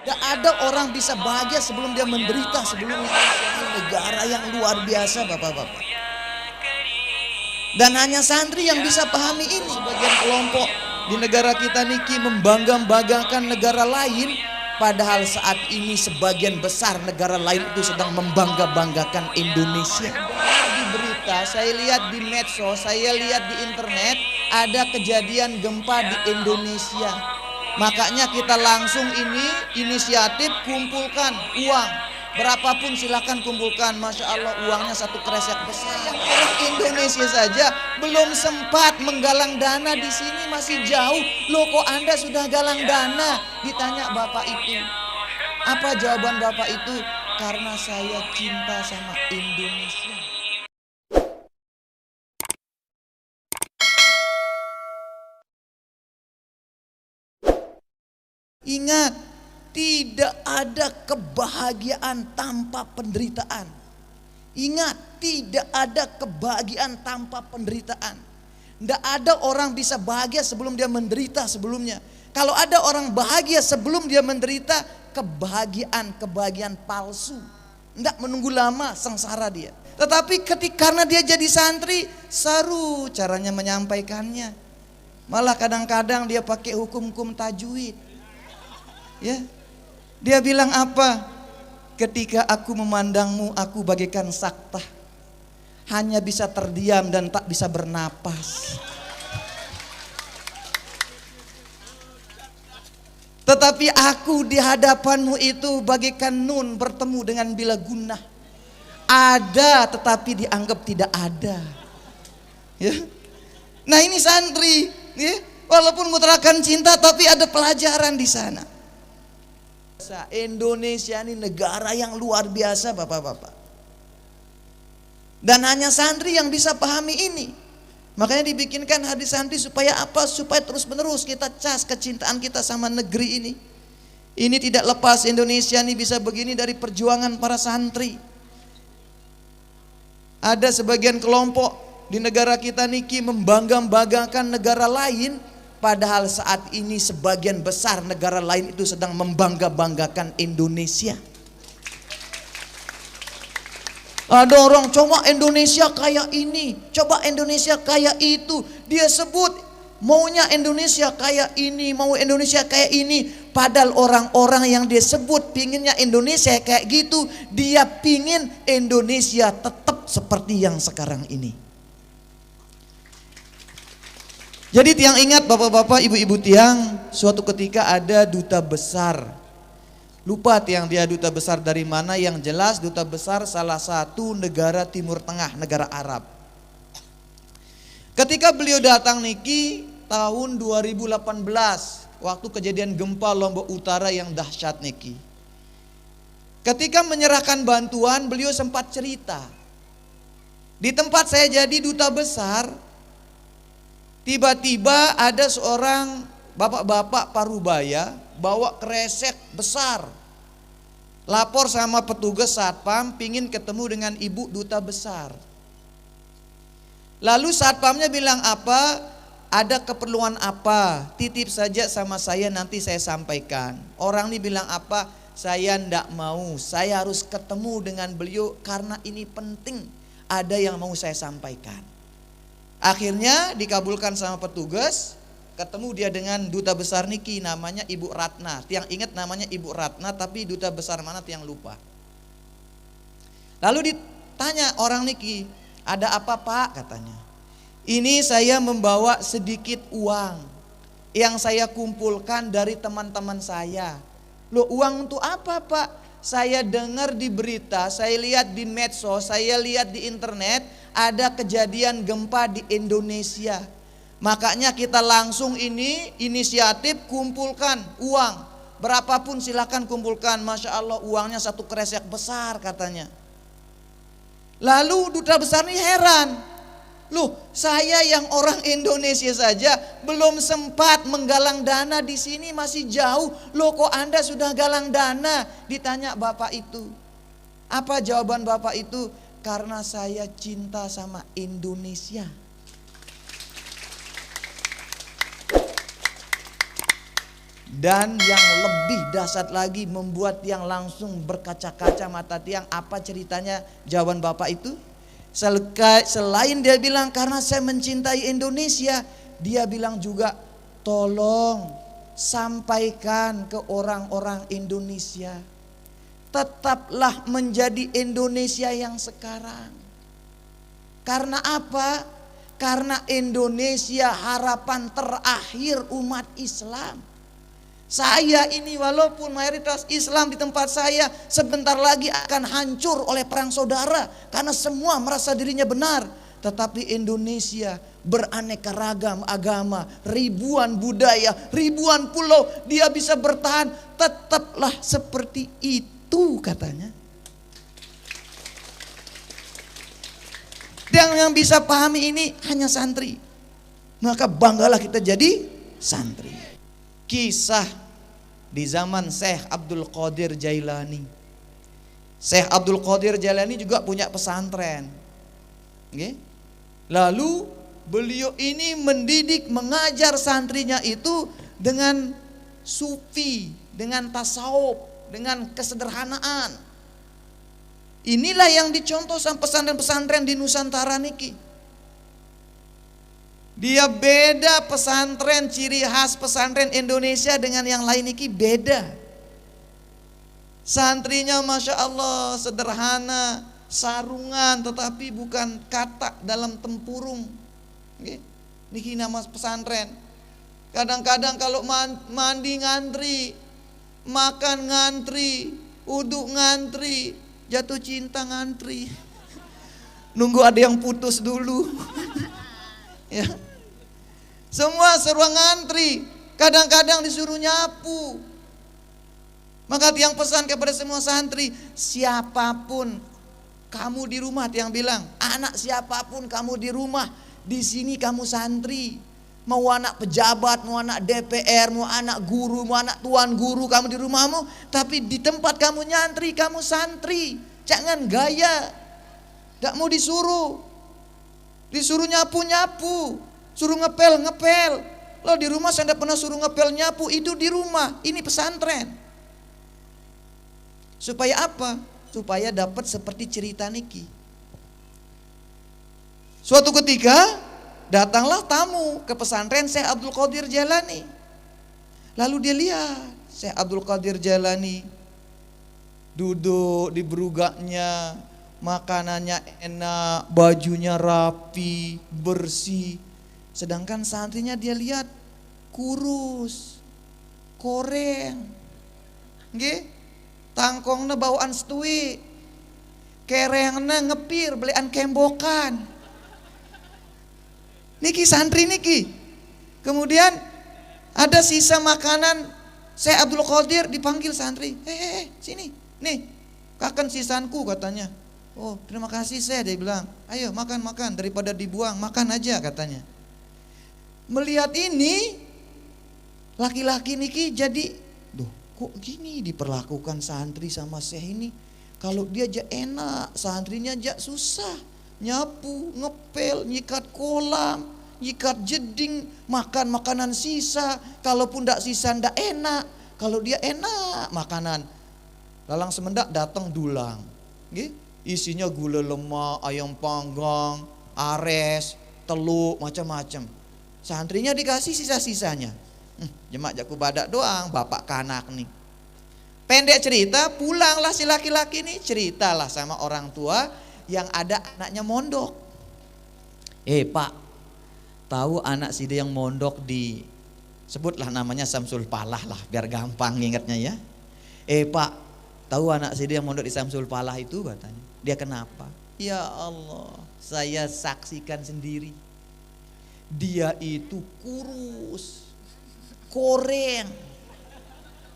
Gak ada orang bisa bahagia sebelum dia menderita sebelumnya. Ini negara yang luar biasa bapak-bapak. Dan hanya santri yang bisa pahami ini. Sebagian kelompok di negara kita niki membangga-banggakan negara lain, padahal saat ini sebagian besar negara lain itu sedang membangga-banggakan Indonesia. Di berita, saya lihat di medsos, saya lihat di internet, ada kejadian gempa di Indonesia. Makanya kita langsung inisiatif kumpulkan uang. Berapapun silakan kumpulkan. Masya Allah uangnya satu kresek besar. Yang orang Indonesia saja belum sempat menggalang dana, di sini masih jauh. Loh kok Anda sudah galang dana? Ditanya bapak itu. Apa jawaban bapak itu? Karena saya cinta sama Indonesia. Ingat, tidak ada kebahagiaan tanpa penderitaan. Ingat, tidak ada kebahagiaan tanpa penderitaan. Tidak ada orang bisa bahagia sebelum dia menderita sebelumnya. Kalau ada orang bahagia sebelum dia menderita, kebahagiaan palsu. Tidak menunggu lama, sengsara dia. Tetapi karena dia jadi santri, seru caranya menyampaikannya. Malah kadang-kadang dia pakai hukum-hukum tajwid. Ya, dia bilang apa? Ketika aku memandangmu, aku bagaikan saktah, hanya bisa terdiam dan tak bisa bernapas. Tetapi aku di hadapanmu itu bagaikan nun bertemu dengan bila gunnah. Ada tetapi dianggap tidak ada. Ya. Nah ini santri, ya. Walaupun mengutarakan cinta tapi ada pelajaran di sana. Indonesia ini negara yang luar biasa bapak-bapak. Dan hanya santri yang bisa pahami ini. Makanya dibikinkan hadis santri supaya apa? Supaya terus menerus kita cas kecintaan kita sama negeri ini. Ini tidak lepas Indonesia ini bisa begini dari perjuangan para santri. Ada sebagian kelompok di negara kita niki membangga-banggakan negara lain, padahal saat ini sebagian besar negara lain itu sedang membangga-banggakan Indonesia. Ada orang coba Indonesia kayak ini, coba Indonesia kayak itu. Dia sebut maunya Indonesia kayak ini, mau Indonesia kayak ini. Padahal orang-orang yang dia sebut pinginnya Indonesia kayak gitu, dia pingin Indonesia tetap seperti yang sekarang ini. Jadi tiang ingat bapak-bapak, ibu-ibu tiang, suatu ketika ada duta besar. Lupa tiang dia duta besar dari mana, yang jelas duta besar salah satu negara Timur Tengah, negara Arab. Ketika beliau datang niki tahun 2018, waktu kejadian gempa Lombok Utara yang dahsyat niki. Ketika menyerahkan bantuan, beliau sempat cerita. Di tempat saya jadi duta besar, tiba-tiba ada seorang bapak-bapak parubaya bawa kresek besar. Lapor sama petugas satpam pingin ketemu dengan ibu duta besar. Lalu satpamnya bilang apa? Ada keperluan apa? Titip saja sama saya nanti saya sampaikan. Orang ini bilang apa? Saya ndak mau, saya harus ketemu dengan beliau karena ini penting. Ada yang mau saya sampaikan. Akhirnya dikabulkan sama petugas, ketemu dia dengan duta besar niki namanya Ibu Ratna. Tiang ingat namanya Ibu Ratna, tapi duta besar mana tiang lupa. Lalu ditanya orang niki, ada apa Pak katanya. Ini saya membawa sedikit uang yang saya kumpulkan dari teman-teman saya. Loh uang untuk apa Pak? Saya dengar di berita, saya lihat di medsos, saya lihat di internet, ada kejadian gempa di Indonesia. Makanya kita langsung inisiatif kumpulkan uang. Berapapun silakan kumpulkan. Masya Allah uangnya satu kresek besar katanya. Lalu duta besar ini heran. Loh saya yang orang Indonesia saja belum sempat menggalang dana, di sini masih jauh. Loh kok Anda sudah galang dana? Ditanya bapak itu. Apa jawaban bapak itu? Karena saya cinta sama Indonesia. Dan yang lebih dahsyat lagi, membuat tiang langsung berkaca-kaca mata tiang. Apa ceritanya jawaban bapak itu? Selain dia bilang karena saya mencintai Indonesia, dia bilang juga tolong sampaikan ke orang-orang Indonesia, tetaplah menjadi Indonesia yang sekarang. Karena apa? Karena Indonesia harapan terakhir umat Islam. Saya ini walaupun mayoritas Islam di tempat saya, sebentar lagi akan hancur oleh perang saudara karena semua merasa dirinya benar. Tetapi Indonesia beraneka ragam agama, ribuan budaya, ribuan pulau, dia bisa bertahan. Tetaplah seperti itu katanya. Dan yang bisa pahami ini hanya santri. Maka banggalah kita jadi santri. Kisah di zaman Syekh Abdul Qadir Jailani. Syekh Abdul Qadir Jailani juga punya pesantren. Lalu beliau ini mendidik, mengajar santrinya itu dengan sufi, dengan tasawuf, dengan kesederhanaan. Inilah yang dicontoh sama pesantren-pesantren di Nusantara niki. Dia beda pesantren, ciri khas pesantren Indonesia dengan yang lain niki beda. Santrinya Masya Allah sederhana, sarungan tetapi bukan katak dalam tempurung. Niki nama pesantren. Kadang-kadang kalau mandi ngantri, makan ngantri, uduk ngantri, jatuh cinta ngantri. Nunggu ada yang putus dulu. Ya. Semua seruang ngantri, kadang-kadang disuruh nyapu. Maka tiang pesan kepada semua santri, siapapun kamu di rumah, tiang bilang, anak siapapun kamu di rumah, di sini kamu santri. Mau anak pejabat, mau anak DPR, mau anak guru, mau anak tuan guru, kamu di rumahmu, tapi di tempat kamu nyantri, kamu santri. Jangan gaya. Gak mau disuruh nyapu-nyapu, suruh ngepel. Loh di rumah saya tidak pernah suruh ngepel nyapu, itu di rumah, ini pesantren. Supaya apa? Supaya dapat seperti cerita niki. Suatu ketika datanglah tamu ke pesantren Syekh Abdul Qadir Jailani. Lalu dia lihat Syekh Abdul Qadir Jailani duduk di berugaknya, makanannya enak, bajunya rapi, bersih. Sedangkan santrinya dia lihat kurus, koreng, tangkongnya bawaan setui, kerengnya ngepir, belian kembokan. Niki santri niki. Kemudian ada sisa makanan, Syekh Abdul Qadir dipanggil santri, sini, nih, kakan sisanku katanya. Oh terima kasih Syekh, dia bilang, ayo makan daripada dibuang, makan aja katanya. Melihat ini, laki-laki niki jadi, kok gini diperlakukan santri sama Syekh ini? Kalau dia aja enak, santrinya aja susah. Nyapu, ngepel, nyikat kolam, nyikat jeding, makan makanan sisa. Kalaupun ndak sisa ndak enak. Kalau dia enak makanan. Lalang semendak datang dulang. Isinya gula lemak, ayam panggang, ares, telur, macam-macam. Santrinya dikasih sisa-sisanya. Jemak jaku badak doang, bapak kanak nih. Pendek cerita, pulanglah si laki-laki nih, ceritalah sama orang tua yang ada anaknya mondok. Pak, tahu anak si dia yang mondok di, sebutlah namanya Samsul Palah lah, biar gampang ingatnya ya. Pak, tahu anak si dia yang mondok di Samsul Palah itu katanya. Dia kenapa? Ya Allah, saya saksikan sendiri. Dia itu kurus, koreng,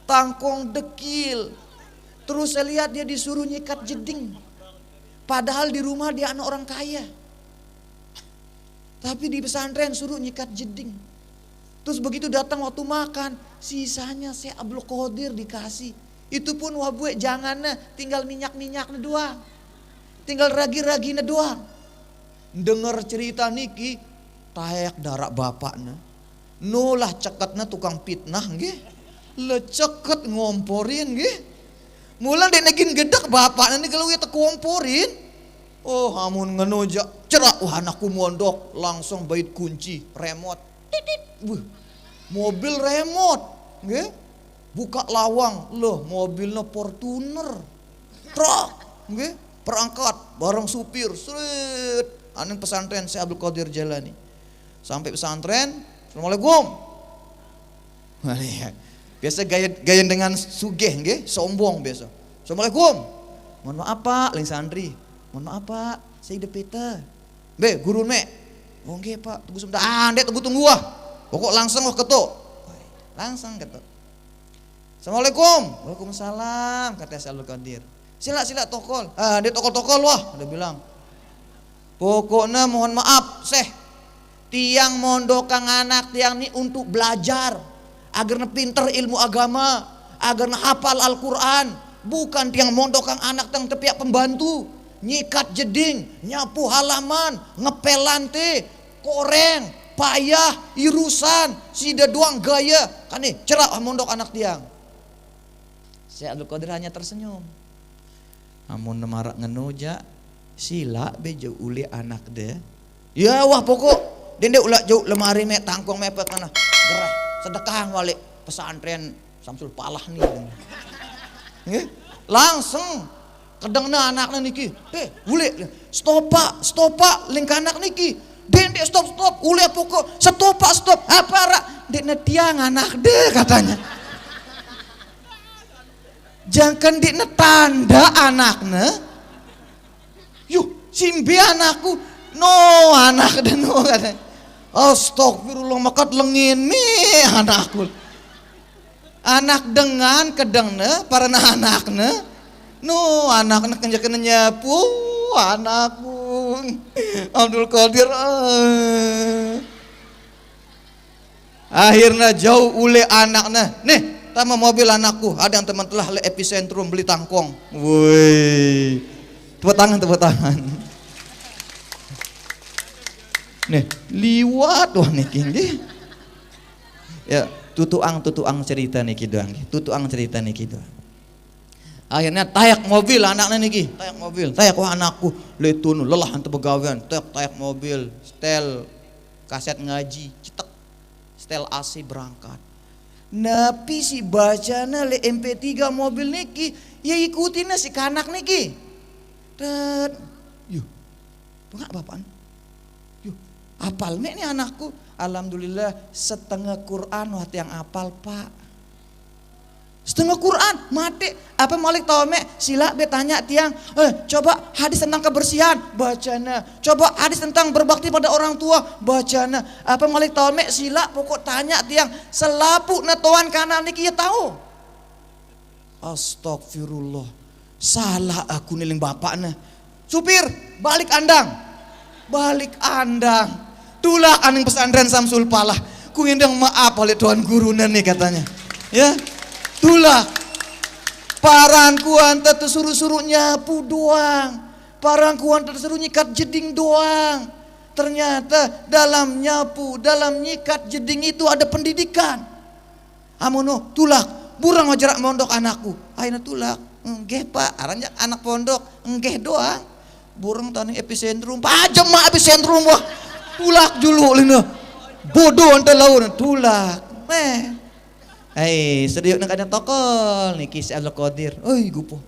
tangkong dekil. Terus saya lihat dia disuruh nyikat jeding. Padahal di rumah dia anak orang kaya. Tapi di pesantren suruh nyikat jeding. Terus begitu datang waktu makan, sisanya Syekh Abdul Qadir dikasih. Itu pun wabue jangannya tinggal minyak-minyaknya doang. Tinggal ragi-raginya doang. Dengar cerita niki, tayak darak bapaknya. Nulah cekatnya tukang fitnah nggih. Leceket ngomporin nggih. Mula dek negin gedak bapak nanti kalau kita komporin. Oh amun ngenoja cerak wah anakku mondok langsung bait kunci remote. Titit. Mobil remote nggih. Buka lawang loh mobilnya Fortuner. Truk nggih, perangkat bareng supir. Sret. Aning pesantren Syekh Abdul Qadir Jailani. Sampai pesantren, Assalamualaikum. Biasa gaya dengan sugih nggih, sombong biasa. Assalamualaikum. Mohon maaf Pak, lain santri. Mohon maaf Pak, saya Peta. Be, guru me. Oh nggih Pak, tunggu sebentar. Ndek tunggu wah. Pokok langsung wah ketuk. Langsung ketuk. Assalamualaikum. Waalaikumsalam, kata Syekh Abdul Qadir. Sila tokol. Dia tokol wah, dia bilang. Pokoknya mohon maaf, Syekh. Tiang mondok kang anak tiang ini untuk belajar agar pinter ilmu agama, agar hafal Al-Qur'an. Bukan tiang mondok kang anak tang tepiak pembantu, nyikat jeding, nyapu halaman, ngepel lantai, koreng, payah, irusan, sida doang gaya. Kan nih cerak mondok anak tiang. Syekh Abdul Qadir hanya tersenyum. Amun nemarak ngenoja sila bejo uli anak deh. Ya wah pokok dende ulah jauh lemari me tangkong mepet mana gerah sedekah balik pesantren Samsul Palah nih. Langsung kedengna anaknya niki. Uli stopa link anak niki. Dende stop uli pokok stop apa rak dende tiang anak deh katanya. Jangan dende tanda anaknya. Yuh simbi anakku no anak dan no katanya. Astagfirullah makat lengin nih anakku. Anak dengan kedengna para anaknya. No anaknya kenjakan nyapu anakku. Abdul Qadir. Akhirnya jauh ule anaknya. Nih tama mobil anakku. Ada yang teman telah le epicentrum beli tangkong. Woi. Tepuk tangan. Nih, liwat wah niki nggih. Ya, tutuang cerita niki doang. Tutuang cerita niki doang. Akhirnya tayak mobil anaknya niki, tayak wah anakku letun lelah ante begawean, tayak mobil, setel kaset ngaji, cetek. Setel AC berangkat. Napi si bacana le MP3 mobil niki, ya ikutin si kanak niki. Tet. Yuh. Bengak bapak. Yuh. Apal mek nih anakku. Alhamdulillah setengah Quran wat yang apal, Pak. Setengah Quran mati. Apa malik tahu mek sila be tanya tiang, coba hadis tentang kebersihan bacana. Coba hadis tentang berbakti pada orang tua bacana. Apa malik tahu mek sila pokok tanya tiang selapu netoan kanan niki ya tahu. Astagfirullah. Salah aku niling bapaknya. Supir, balik andang. Tulah aning pesantren Samsul Palah. Ku ngundang maaf oleh tuan guru nih katanya. Ya. Tulah. Parangku anta tersuruh-suruh nyapu doang. Parangku anta tersuruh nyikat jeding doang. Ternyata dalam nyapu, dalam nyikat jeding itu ada pendidikan. Amono, tulak. Burang ngajarak mondok anakku. Aina tulak. Enggih Pak, aranya anak pondok, enggih doang. Burung tani epicentrum, pajem mah epicentrum wah. Tulak dulu lina. Bodoh ante laun tulak. Serius nak ada tokol niki Syekh Abdul Qadir. Oi gupo.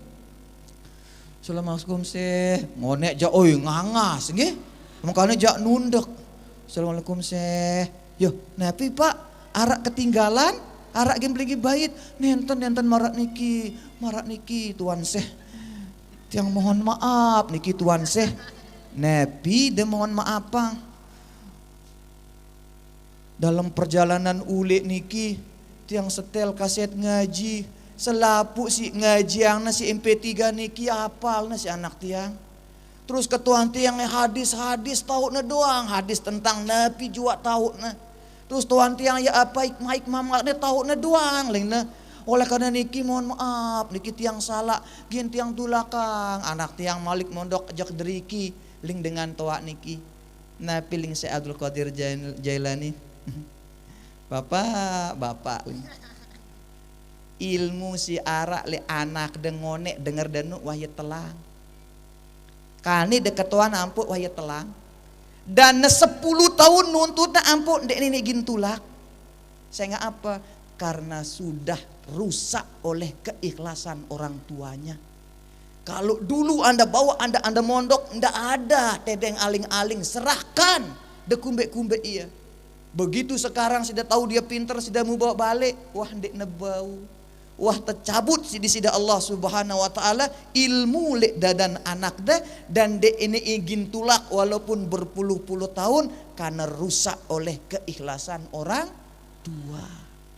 Assalamualaikum Syekh. Ngonek ja oi ngangas nggih. Makane jak nundek. Assalamualaikum Syekh. Yo, napi Pak, arak ketinggalan, arak game lagi bait. Nenten marak niki Tuan Syekh. Tiang mohon maaf niki Tuan Syekh. Nabi de mohon maaf Pang. Dalam perjalanan ulik niki tiang setel kaset ngaji, selapu si ngaji yang nasi MP3 niki apal nasi anak tiang. Terus ketuan tiang hadis tahu na doang, hadis tentang Nabi juga tahu na. Terus tuan tiang ya apa hikmah tahu na doang lain na. Oleh karena niki mohon maaf, niki tiang salah, gin tiang tulakang, anak tiang Malik mondok jak deriki, ling dengan toa niki. Nah piling Syekh Abdul Qadir Jailani. Bapak. ilmu si arak le anak dengonek denger denuk wahya telang. Kani deketuan ampuk wahya telang. Dan 10 tahun nuntutna ampuk dek ini gintulak. Saya nggak apa? Karena sudah rusak oleh keikhlasan orang tuanya. Kalau dulu Anda bawa Anda mondok, ndak ada tedeng aling-aling, serahkan dekumbe-kumbe iya. Begitu sekarang sudah tahu dia pintar, sudah mau bawa balik, wah ndek nebau. Wah tercabut di sida Allah Subhanahu wa taala ilmu lek dadan anak dah, dan dek ini ingin tulak walaupun berpuluh-puluh tahun karena rusak oleh keikhlasan orang tua.